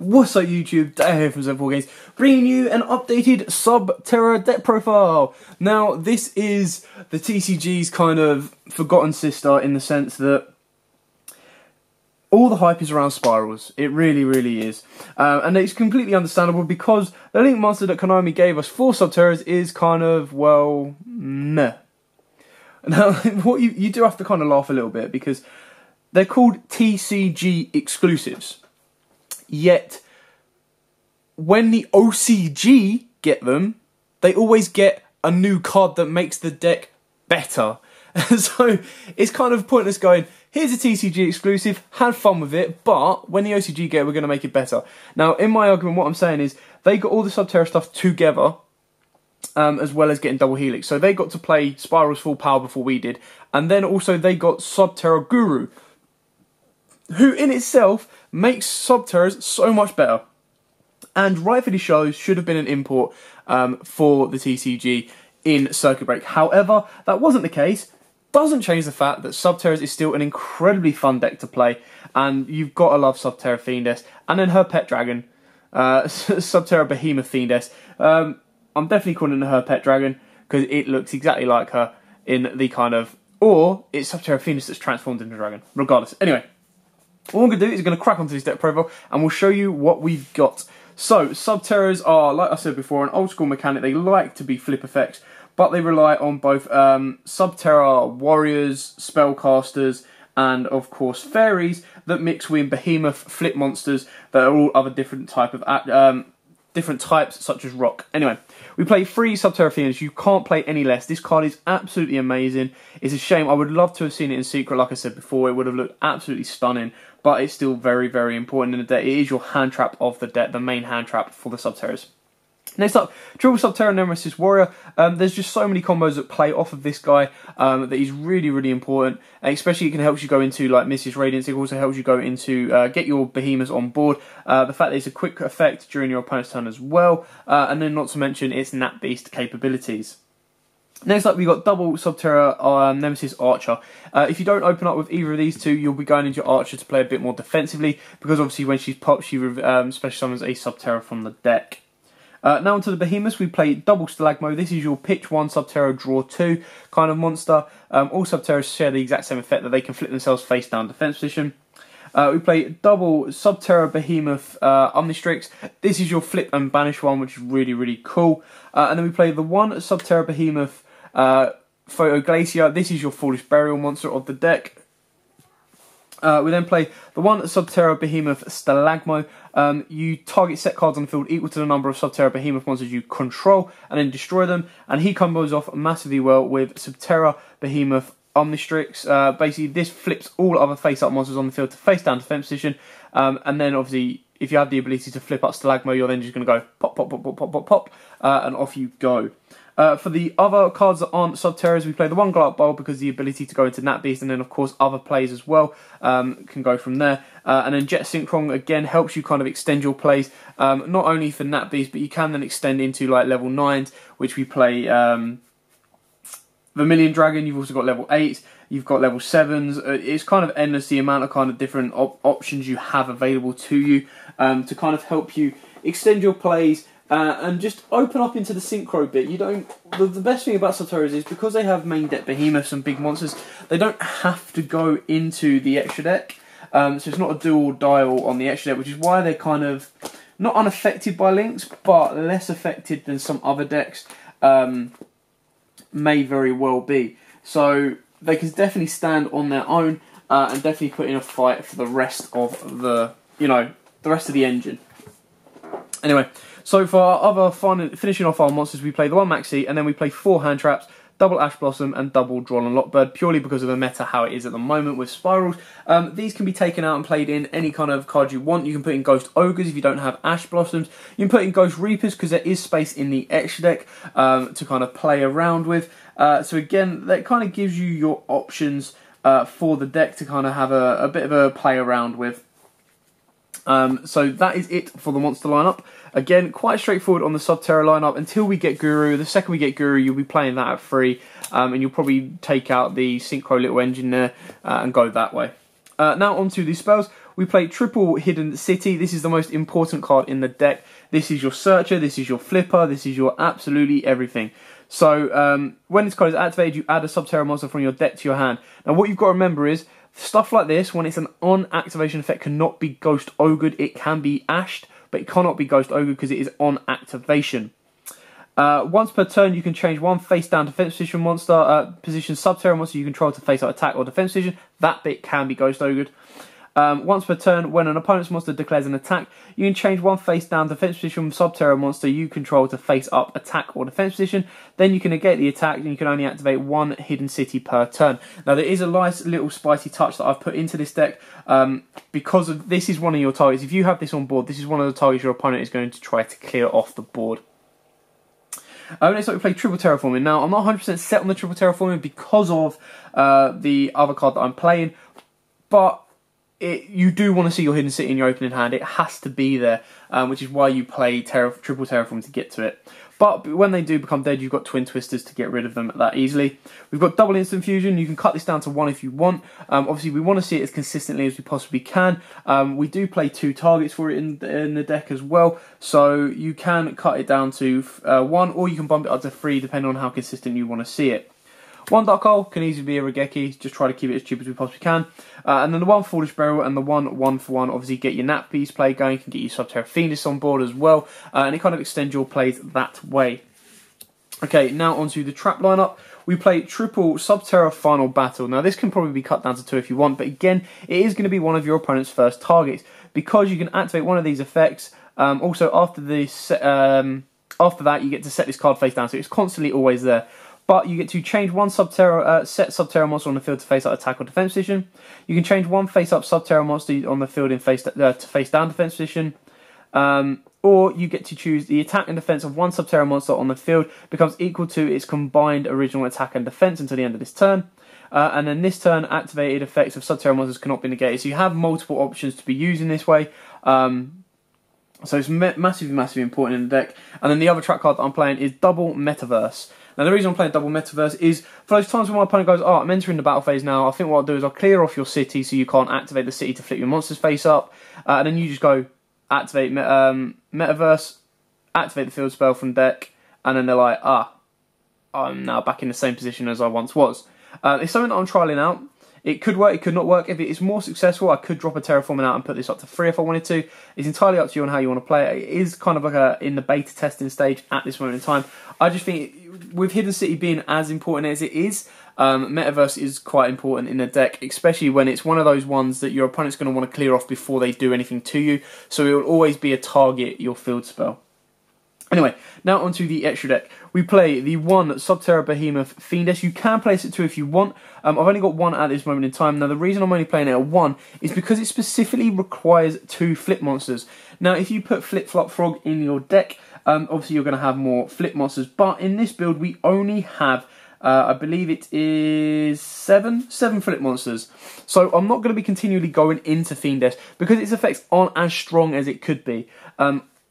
What's up YouTube, Dave here from wargames, bringing you an updated Subterror deck profile. Now this is the TCG's kind of forgotten sister in the sense that all the hype is around spirals. It really is. And it's completely understandable because the link monster that Konami gave us for Subterrors is kind of, well, meh. Now what you do have to kind of laugh a little bit because they're called TCG exclusives. Yet, when the OCG get them, they always get a new card that makes the deck better. So, it's kind of pointless going, here's a TCG exclusive, have fun with it, but when the OCG get it, we're going to make it better. Now, in my argument, what I'm saying is, they got all the Subterror stuff together, as well as getting double helix. So, they got to play Spirals full power before we did, and then also they got Subterror Guru, who in itself makes Subterrors so much better. And rightfully so, should have been an import for the TCG in Circuit Break. However, that wasn't the case. Doesn't change the fact that Subterrors is still an incredibly fun deck to play. And you've got to love Subterror Fiendess. And then her pet dragon, Subterror Behemoth Fiendess. I'm definitely calling it her pet dragon because it looks exactly like her in the kind of... Or it's Subterror Fiendess that's transformed into a dragon. Regardless. Anyway. What I'm going to do is going to crack onto this deck profile and we'll show you what we've got. So, Subterrors are, like I said before, an old school mechanic. They like to be flip effects, but they rely on both Subterror warriors, spellcasters, and of course fairies that mix with behemoth flip monsters that are all other different type of different types such as rock. Anyway, we play 3 Subterror Fiends. You can't play any less. This card is absolutely amazing. It's a shame. I would love to have seen it in secret, like I said before. It would have looked absolutely stunning, but it's still very important in the deck. It is your hand trap of the deck, the main hand trap for the Subterrors. Next up, Triple Subterror Nemesis Warrior. There's just so many combos that play off of this guy that he's really important. Especially it can help you go into like Mrs. Radiance. It also helps you go into get your behemoths on board. The fact that it's a quick effect during your opponent's turn as well. And then not to mention its Nat Beast capabilities. Next up, we've got double Subterror Nemesis Archer. If you don't open up with either of these two, you'll be going into your Archer to play a bit more defensively. Because obviously when she's popped, she special summons a Subterror from the deck. Now onto the Behemoths, we play double Stalagmo. This is your pitch 1 Subterror, draw 2 kind of monster. All Subterrors share the exact same effect that they can flip themselves face down defense position. We play double Subterror Behemoth Omnistrix. This is your flip and banish one, which is really cool. And then we play the 1 Subterror Behemoth Photo Glacier. This is your Foolish Burial monster of the deck. We then play the 1 Subterror Behemoth Stalagmo. You target set cards on the field equal to the number of Subterror Behemoth monsters you control and then destroy them. And he combos off massively well with Subterror Behemoth Omnistrix. Basically, this flips all other face-up monsters on the field to face-down defense position. And then, obviously, if you have the ability to flip up Stalagmo, you're then just going to go pop, and off you go. For the other cards that aren't Subterrors, we play the 1 Glut Bowl because the ability to go into Nat Beast, and then of course other plays as well can go from there. And then Jet Synchron again helps you kind of extend your plays, not only for Nat Beast, but you can then extend into like level 9s, which we play Vermilion Dragon. You've also got level 8s, you've got level 7s. It's kind of endless the amount of kind of different options you have available to you to kind of help you extend your plays. And just open up into the synchro bit. You don't. The best thing about Subterrors is because they have main deck behemoths and big monsters, they don't have to go into the extra deck. So it's not a do or die on the extra deck, which is why they're kind of not unaffected by links, but less affected than some other decks may very well be. So they can definitely stand on their own and definitely put in a fight for the rest of the the rest of the engine. Anyway. So for our other finishing off our monsters, we play the 1 Maxi, and then we play 4 hand traps, double Ash Blossom, and double Droll and Lockbird, purely because of the meta how it is at the moment with Spirals. These can be taken out and played in any kind of card you want. You can put in Ghost Ogres if you don't have Ash Blossoms. You can put in Ghost Reapers because there is space in the extra deck to kind of play around with. So again, that kind of gives you your options for the deck to kind of have a bit of a play around with. So that is it for the monster lineup. Again, quite straightforward on the Subterror lineup until we get Guru. The second we get Guru, you'll be playing that at free, and you'll probably take out the Synchro little engine there and go that way. Now onto the spells. we play triple Hidden City. This is the most important card in the deck. This is your searcher, this is your flipper, this is your absolutely everything. So when this card is activated, you add a Subterror monster from your deck to your hand. Now what you've got to remember is, stuff like this, when it's an on activation effect, cannot be Ghost Ogred. It can be Ashed, but it cannot be Ghost Ogred because it is on activation. Once per turn, you can change one face down defense position monster, position Subterror monster you control to face up attack or defense position. That bit can be Ghost Ogred. Once per turn, when an opponent's monster declares an attack, you can change one face down defense position Subterror monster you control to face up attack or defense position. Then you can negate the attack and you can only activate one Hidden City per turn. Now there is a nice little spicy touch that I've put into this deck because this is one of your targets. If you have this on board, this is one of the targets your opponent is going to try to clear off the board. Next up we play Triple Terraforming. Now I'm not 100% set on the Triple Terraforming because of the other card that I'm playing, but you do want to see your Hidden City in your opening hand. It has to be there, which is why you play Triple Terraform to get to it. But when they do become dead, you've got Twin Twisters to get rid of them that easily. We've got Double Instant Fusion. You can cut this down to 1 if you want. Obviously, we want to see it as consistently as we possibly can. We do play 2 targets for it in the deck as well, so you can cut it down to 1, or you can bump it up to 3, depending on how consistent you want to see it. 1 Dark Hole can easily be a Regeki, just try to keep it as cheap as we possibly can. And then the 1 Foolish Burial and the 1 1-for-1, obviously get your Nat Beast play going, can get your Subterror Fiendess on board as well, and it kind of extends your plays that way. Okay, now onto the trap lineup. We play triple Subterror Final Battle. Now this can probably be cut down to 2 if you want, but again, it is going to be one of your opponent's first targets, because you can activate one of these effects. Also, after that, you get to set this card face down, so it's constantly always there. But you get to change one Subterror, set Subterror monster on the field to face up attack or defense position. You can change one face up Subterror monster on the field in to face down defense position. Or you get to choose the attack and defense of one Subterror monster on the field becomes equal to its combined original attack and defense until the end of this turn. And then this turn, activated effects of Subterror monsters cannot be negated. So you have multiple options to be used in this way. So it's massively important in the deck. And then the other trap card that I'm playing is Double Metaverse. Now the reason I'm playing Double Metaverse is for those times when my opponent goes, oh, I'm entering the battle phase now, I think what I'll do is I'll clear off your city so you can't activate the city to flip your monsters face up. And then you just go, activate Metaverse, activate the field spell from deck, and then they're like, I'm now back in the same position as I once was. It's something that I'm trialing out. It could work, it could not work. If it is more successful, I could drop a Terraforming out and put this up to 3 if I wanted to. It's entirely up to you on how you want to play it. It is kind of like in the beta testing stage at this moment in time. I just think with Hidden City being as important as it is, Metaverse is quite important in the deck, especially when it's one of those ones that your opponent's going to want to clear off before they do anything to you. So it will always be a target your field spell. Anyway, now onto the extra deck. We play the 1 Subterror Behemoth Fiendess. You can place it 2 if you want. I've only got 1 at this moment in time. Now the reason I'm only playing it at 1 is because it specifically requires 2 flip monsters. Now if you put Flip Flop Frog in your deck, obviously you're going to have more flip monsters. But in this build we only have, I believe it is 7 flip monsters. So I'm not going to be continually going into Fiendess because its effects aren't as strong as it could be.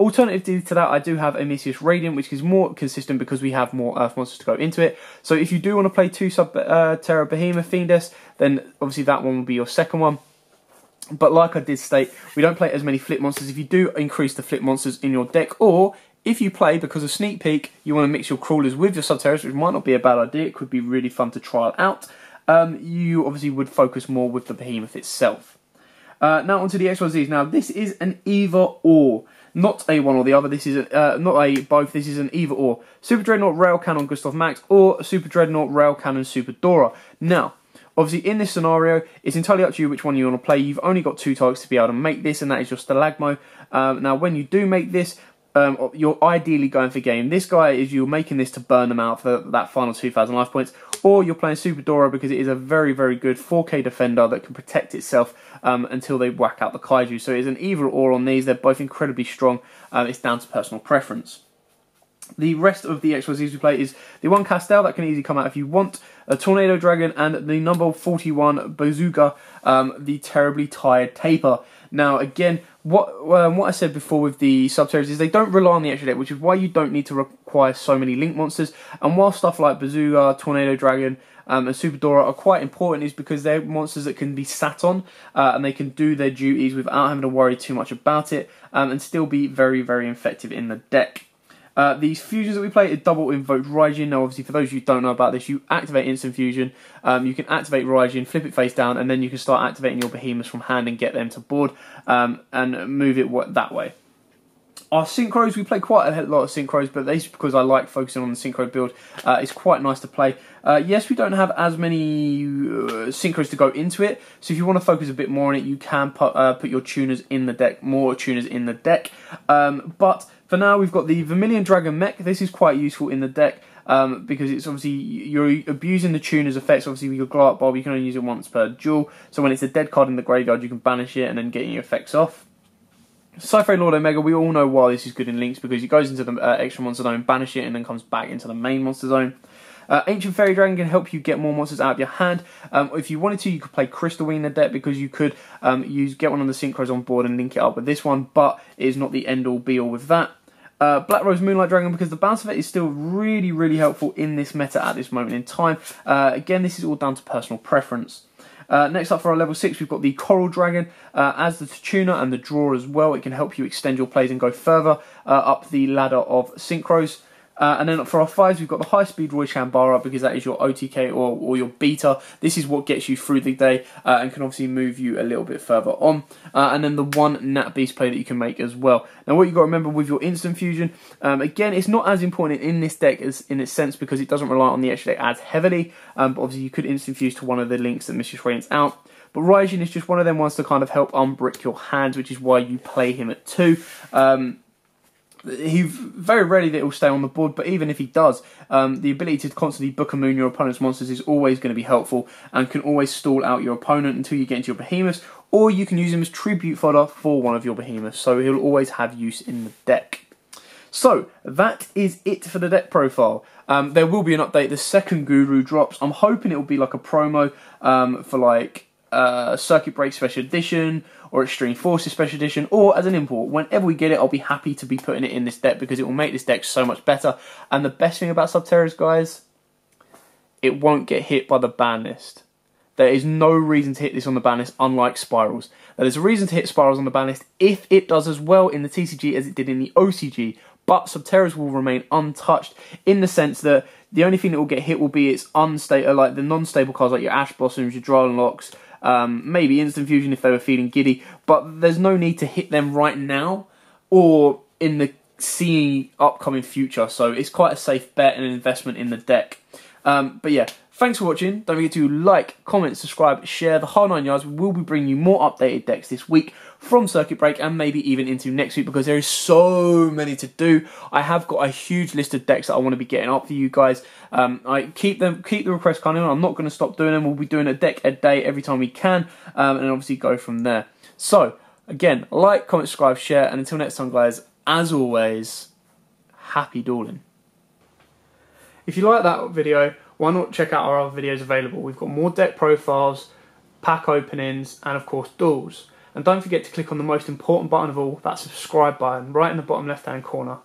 Alternatively to that, I do have Amissius Radiant, which is more consistent because we have more Earth monsters to go into it. So if you do want to play 2 Subterror Behemoth Fiendess, then obviously that one will be your second one. But like I did state, we don't play as many flip monsters. If you do increase the flip monsters in your deck, or if you play, because of Sneak Peek, you want to mix your Crawlers with your Subterrors, which might not be a bad idea, it could be really fun to trial out, you obviously would focus more with the Behemoth itself. Now onto the XYZs. Now this is an either or. Not a one or the other, this is not a both, this is an either or. Super Dreadnought Rail Cannon Gustav Max or Super Dreadnought Rail Cannon Super Dora. Now, obviously in this scenario, it's entirely up to you which one you want to play. You've only got 2 targets to be able to make this, and that is your Stalagmo. Now when you do make this, you're ideally going for game. This guy is you're making this to burn them out for that final 2,000 life points, or you're playing Super Dora because it is a very, very good 4K defender that can protect itself until they whack out the Kaiju. So it's an either or on these. They're both incredibly strong. It's down to personal preference. The rest of the XYZs we play is the 1 Castel that can easily come out if you want, a Tornado Dragon, and the number 41 Bazooka, the Terribly Tired Taper. Now again, what I said before with the Subterrors is they don't rely on the extra deck, which is why you don't need to require so many link monsters. And while stuff like Bazooka, Tornado Dragon, and Subterror are quite important is because they're monsters that can be sat on, and they can do their duties without having to worry too much about it, and still be very, very effective in the deck. These fusions that we play are double invoked Raijin. Now, obviously, for those of you who don't know about this, you activate instant fusion. You can activate Raijin, flip it face down, and then you can start activating your behemoths from hand and get them to board, and move it that way. Our synchros, we play quite a lot of synchros, but that's because I like focusing on the synchro build. It's quite nice to play. Yes, we don't have as many synchros to go into it, so if you want to focus a bit more on it, you can put your tuners in the deck, more tuners in the deck. But for now, we've got the Vermilion Dragon Mech. This is quite useful in the deck because it's obviously, you're abusing the tuner's effects. Obviously, with your Glow Up Bulb, you can only use it once per duel, so when it's a dead card in the graveyard, you can banish it and then get your effects off. Sci-Fi Lord Omega, we all know why this is good in links, because it goes into the extra monster zone, banish it, and then comes back into the main monster zone. Ancient Fairy Dragon can help you get more monsters out of your hand. If you wanted to, you could play Crystal Wing in the deck, because you could get one of the synchros on board and link it up with this one, but it is not the end-all be-all with that. Black Rose Moonlight Dragon, because the bounce effect is still really, really helpful in this meta at this moment in time. Again, this is all down to personal preference. Next up for our level 6, we've got the Coral Dragon. As the tuner and the draw as well, it can help you extend your plays and go further up the ladder of synchros. And then for our 5s, we've got the High Speed Roy Chambara, because that is your OTK or your beta. This is what gets you through the day and can obviously move you a little bit further on. And then the 1 Nat Beast play that you can make as well. Now, what you've got to remember with your instant fusion, again, it's not as important in this deck as in its sense, because it doesn't rely on the extra deck as heavily. But obviously, you could instant fuse to one of the links that Mrs. Radiant's out. But Raijin is just one of them ones to kind of help unbrick your hands, which is why you play him at 2. He very rarely that he'll stay on the board, but even if he does, the ability to constantly book and moon your opponent's monsters is always going to be helpful, and can always stall out your opponent until you get into your behemoths, or you can use him as tribute fodder for one of your behemoths, so he'll always have use in the deck. So, that is it for the deck profile. There will be an update. The second Guru drops. I'm hoping it will be like a promo for like Circuit Break Special Edition, or Extreme Forces Special Edition, or as an import. Whenever we get it, I'll be happy to be putting it in this deck, because it will make this deck so much better. And the best thing about Subterror, guys, it won't get hit by the ban list. There is no reason to hit this on the ban list, unlike Spirals. There is a reason to hit Spirals on the ban list if it does as well in the TCG as it did in the OCG, but Subterrors will remain untouched, in the sense that the only thing that will get hit will be its unstable, like the non-stable cards like your Ash Blossoms, your Drylon Locks, maybe Instant Fusion if they were feeling giddy, but there's no need to hit them right now or in the upcoming future, so it's quite a safe bet and an investment in the deck. But yeah, thanks for watching. Don't forget to like, comment, subscribe, share, the whole 9 yards. We will be bringing you more updated decks this week from Circuit Break, and maybe even into next week, because there is so many to do. I have got a huge list of decks that I want to be getting up for you guys. I keep the requests coming. I'm not going to stop doing them. We'll be doing a deck a day every time we can, and obviously go from there. So again, like, comment, subscribe, share, and until next time, guys, as always, happy dueling. If you like that video, why not check out our other videos available? We've got more deck profiles, pack openings, and of course duels. And don't forget to click on the most important button of all, that subscribe button, right in the bottom left hand corner.